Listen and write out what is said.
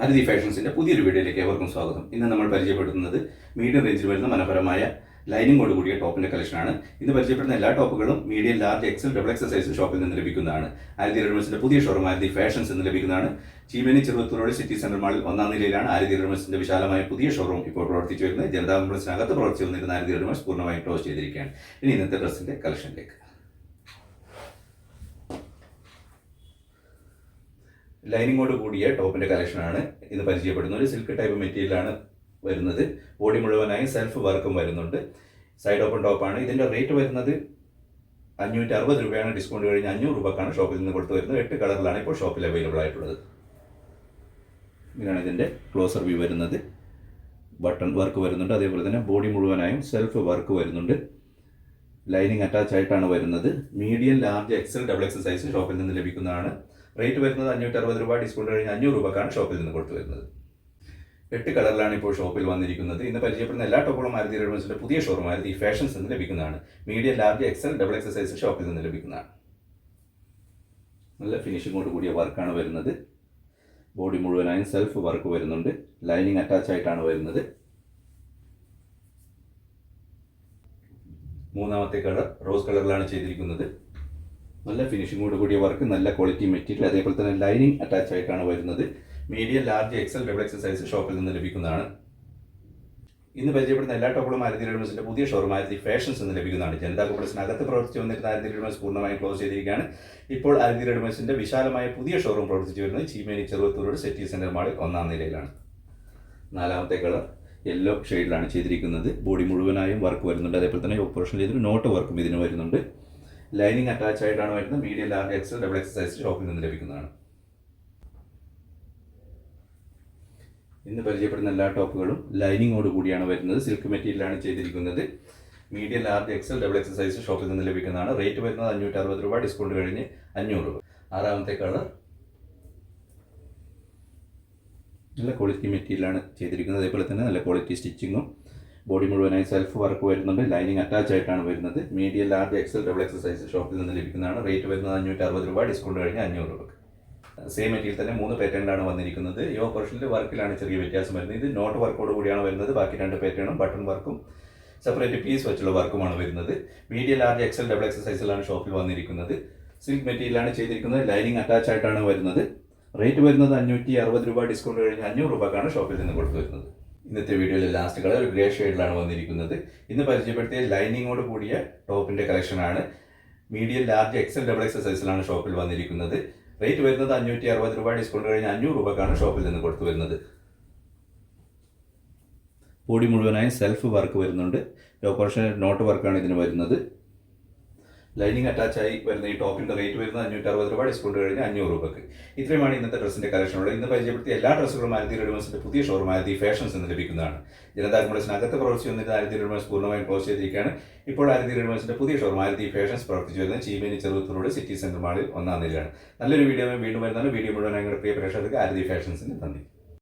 ആരതി ഫാഷൻസിന്റെ പുതിയൊരു വീഡിയോയിലേക്ക് ഏവർക്കും സ്വാഗതം. ഇന്ന് നമ്മൾ പരിചയപ്പെടുത്തുന്നത് മീഡിയം റേഞ്ചിൽ വരുന്ന മനോഹരമായ ലൈനിങ്ങോട് കൂടിയ ടോപ്പിന്റെ കളക്ഷനാണ്. ഇന്ന് പരിചയപ്പെടുന്ന എല്ലാ ടോപ്പുകളും medium, large, XL, double XL size ഷോപ്പിൽ നിന്ന് ലഭിക്കുന്നതാണ്. ആരതി റെഡിമെയ്ഡ്സിന്റെ പുതിയ ഷോറൂം ആരതി ഫാഷൻസ് എന്ന് ലഭിക്കുന്നതാണ്. Cheemeni Cheruvathur road city centre മാളിൽ 1-ാം നിലയിലാണ് ആരതി റെഡിമെയ്ഡ്സിന്റെ വിശാലമായ പുതിയ ഷോറൂം ഇപ്പോൾ പ്രവർത്തിച്ചു വരുന്നത്. ജനതാ കോംപ്ലക്സിനകത്ത് പ്രവർത്തിച്ചു വന്നിരുന്ന ആരതി റെഡിമെയ്ഡ്സ് പൂർണ്ണമായും ക്ലോസ് ചെയ്തിരിക്കുകയാണ്. ഇനി ഇന്നത്തെ ഡ്രസ്സിന്റെ കളക്ഷനിലേക്ക്. ലൈനിങ്ങോട് കൂടിയ ടോപ്പിന്റെ കളക്ഷനാണ് ഇന്ന് പരിചയപ്പെടുന്നത്. ഒരു സിൽക്ക് ടൈപ്പ് മെറ്റീരിയലാണ് വരുന്നത്. ബോഡി മുഴുവനായി സെൽഫ് വർക്കും വരുന്നുണ്ട്. സൈഡ് ഓപ്പൺ ടോപ്പാണ്. ഇതിന്റെ റേറ്റ് വരുന്നത് 560 രൂപയാണ്. ഡിസ്കൗണ്ട് കഴിഞ്ഞ് 500 രൂപക്കാണ് ഷോപ്പിൽ നിന്ന് കൊടുത്തു വരുന്നത്. 8 കളറിലാണ് ഇപ്പോൾ ഷോപ്പിൽ അവൈലബിൾ ആയിട്ടുള്ളത്. ഇതാണ് ഇതിന്റെ ക്ലോസർ വ്യൂ വരുന്നത്. ബട്ടൺ വർക്ക് വരുന്നുണ്ട്. അതേപോലെ തന്നെ ബോഡി മുഴുവനായും സെൽഫ് വർക്ക് വരുന്നുണ്ട്. ലൈനിങ് അറ്റാച്ച് ആയിട്ടാണ് വരുന്നത്. Medium, large, XL, double XL size ഷോപ്പിൽ നിന്ന് ലഭിക്കുന്നതാണ്. റേറ്റ് വരുന്നത് 560 രൂപ. ഡിസ്കൗണ്ട് കഴിഞ്ഞ് 500 രൂപക്കാണ് ഷോപ്പിൽ നിന്ന് കൊടുത്തു വരുന്നത്. 8 കളറിലാണ് ഇപ്പോൾ ഷോപ്പിൽ വന്നിരിക്കുന്നത്. ഇന്ന് പരിചയപ്പെടുന്ന എല്ലാ ടോപ്പുകളും ആരതി റെഡിമെയ്ഡ്സിന്റെ പുതിയ ഷോറൂം ആരതി ഫാഷൻസ് എന്ന് ലഭിക്കുന്നതാണ്. Medium, large, XL, double XL size ഷോപ്പിൽ നിന്ന് ലഭിക്കുന്നതാണ്. നല്ല ഫിനിഷിങ്ങോട് കൂടിയ വർക്കാണ് വരുന്നത്. ബോഡി മുഴുവനായും സെൽഫ് വർക്ക് വരുന്നുണ്ട്. ലൈനിങ് അറ്റാച്ച് ആയിട്ടാണ് വരുന്നത്. മൂന്നാമത്തെ കളർ റോസ് കളറിലാണ് ചെയ്തിരിക്കുന്നത്. നല്ല ഫിനിഷിങ്ങോട് കൂടിയ വർക്ക്, നല്ല ക്വാളിറ്റി മെറ്റീരിയൽ, അതേപോലെ തന്നെ ലൈനിങ് അറ്റാച്ച് ആയിട്ടാണ് വരുന്നത്. Medium, large, XL, double XL size ഷോപ്പിൽ നിന്ന് ലഭിക്കുന്നതാണ്. ഇന്ന് പരിചയപ്പെടുന്ന എല്ലാ ടോപ്പുകളും ആരതി റെഡിമെയ്ഡ്സിന്റെ പുതിയ ഷോറൂം ആരതി ഫാഷൻസ് എന്ന് ലഭിക്കുന്നതാണ്. ജനതാ കോംപ്ലക്സിനകത്ത് പ്രവർത്തിച്ചു വന്നിരുന്ന ആരതി റെഡിമെയ്ഡ്സ് പൂർണ്ണമായും ക്ലോസ് ചെയ്തിരിക്കുകയാണ്. ഇപ്പോൾ ആരതി റെഡിമെയ്ഡ്സിന്റെ വിശാലമായ പുതിയ ഷോറൂം പ്രവർത്തിച്ചു വരുന്നത് Cheemeni Cheruvathur road city centre മാളിൽ 1-ാം നിലയിലാണ്. നാലാമത്തെ കളർ യെല്ലോ ഷെയ്ഡിലാണ് ചെയ്തിരിക്കുന്നത്. ബോഡി മുഴുവനായും വർക്ക് വരുന്നുണ്ട്. അതേപോലെ തന്നെ ഓപ്പറേഷൻ ചെയ്തൊരു നോട്ട് വർക്കും ഇതിന് വരുന്നുണ്ട്. ലൈനിങ് അറ്റാച്ച് ആയിട്ടാണ് വരുന്നത്. Medium, large, XL, double XL size ഷോപ്പിൽ നിന്ന് ലഭിക്കുന്നതാണ്. ഇന്ന് പരിചയപ്പെടുന്ന എല്ലാ ടോപ്പുകളും ലൈനിങ്ങോട് കൂടിയാണ് വരുന്നത്. സിൽക്ക് മെറ്റീരിയലാണ് ചെയ്തിരിക്കുന്നത്. Medium, large, XL, double XL size ഷോപ്പിൽ നിന്ന് ലഭിക്കുന്നതാണ്. റേറ്റ് വരുന്നത് 560 രൂപ. ഡിസ്കൗണ്ട് കഴിഞ്ഞ് 500 രൂപ. ആറാമത്തെ കളർ നല്ല ക്വാളിറ്റി മെറ്റീരിയലാണ് ചെയ്തിരിക്കുന്നത്. അതേപോലെ തന്നെ നല്ല ക്വാളിറ്റി സ്റ്റിച്ചിങ്ങും, ബോഡി മുഴുവനായി സെൽഫ് വർക്ക് വരുന്നുണ്ട്. ലൈനിങ് അറ്റാച്ച് ആയിട്ടാണ് വരുന്നത്. Medium, large, XL, double XL size ഷോപ്പിൽ നിന്ന് ലഭിക്കുന്നതാണ്. റേറ്റ് വരുന്നത് 560 രൂപ. ഡിസ്കൗണ്ട് കഴിഞ്ഞ് 500 രൂപ. സെയിം മെറ്റീരിയൽ തന്നെ 3 പാറ്റേണിലാണ് വന്നിരിക്കുന്നത്. ഈ ഓപ്പറേഷനിൽ വർക്കിലാണ് ചെറിയ വ്യത്യാസം വരുന്നത്. ഇത് നോട്ട് വർക്കോട് കൂടിയാണ് വരുന്നത്. ബാക്കി 2 പാറ്റേണും ബട്ടൺ വർക്കും സെപ്പറേറ്റ് പീസ് വെച്ചുള്ള വർക്കുമാണ് വരുന്നത്. Medium, large, XL, double XL സൈസിലാണ് ഷോപ്പിൽ വന്നിരിക്കുന്നത്. സിൽക്ക് മെറ്റീരിയലാണ് ചെയ്തിരിക്കുന്നത്. ലൈനിങ് അറ്റാച്ച് ആയിട്ടാണ് വരുന്നത്. റേറ്റ് വരുന്നത് 560 രൂപ. ഡിസ്കൗണ്ട് കഴിഞ്ഞ് 500 രൂപക്കാണ് ഷോപ്പിൽ നിന്ന് കൊടുത്തു വരുന്നത്. ഇന്നത്തെ വീഡിയോയിൽ ലാസ്റ്റ് കളർ ഒരു ഗ്രേ ഷെയ്ഡിലാണ് വന്നിരിക്കുന്നത്. ഇന്ന് പരിചയപ്പെടുത്തിയ ലൈനിങ്ങോട് കൂടിയ ടോപ്പിന്റെ കളക്ഷനാണ്. Medium, large, XL, double XL സൈസിലാണ് ഷോപ്പിൽ വന്നിരിക്കുന്നത്. റേറ്റ് വരുന്നത് 560 രൂപ. ഡിസ്കൗണ്ട് കഴിഞ്ഞ് 500 രൂപക്കാണ് ഷോപ്പിൽ നിന്ന് കൊടുത്തു വരുന്നത്. ബോഡി മുഴുവനായി സെൽഫ് വർക്ക് വരുന്നുണ്ട്. ഓപ്പറേഷൻ നോട്ട് വർക്കാണ് ഇതിന് വരുന്നത്. ലൈനിങ് അറ്റാച്ച് ആയി വരുന്ന ഈ ടോപ്പിന്റെ റേറ്റ് വരുന്നത് 560 രൂപ. ഡിസ്കൗണ്ട് കഴിഞ്ഞ് 500 രൂപക്ക്. ഇത്രയുമാണ് ഇന്നത്തെ ഡ്രസ്സിന്റെ കളക്ഷനുള്ളത്. ഇന്ന് പരിചയപ്പെടുത്തിയ എല്ലാ ഡ്രസ്സുകളും ആരതി റെഡിമെയ്ഡ്സിന്റെ പുതിയ ഷോറൂം ആരതി ഫാഷൻസ് എന്ന് ലഭിക്കുന്നതാണ്. ജനതാ കോംപ്ലക്സിനകത്ത് പ്രവർത്തിച്ചു വന്നിരുന്ന ആരതി റെഡിമെയ്ഡ്സ് പൂർണ്ണമായും ക്ലോസ് ചെയ്തിരിക്കുകയാണ്. ഇപ്പോൾ ആരതി റെഡിമെയ്ഡ്സിന്റെ പുതിയ ഷോറൂം ആരതി ഫാഷൻസ് പ്രവർത്തിച്ചു വരുന്നത് Cheemeni Cheruvathur road city centre മാളിൽ 1-ാം നിലയിലാണ്. നല്ലൊരു വീഡിയോ വീണ്ടും വരുന്നതാണ്. വീഡിയോ മുഴുവൻ ഞങ്ങളുടെ പ്രിയ പ്രേക്ഷകർക്ക് ആരതി ഫാഷൻസിന് നന്ദി.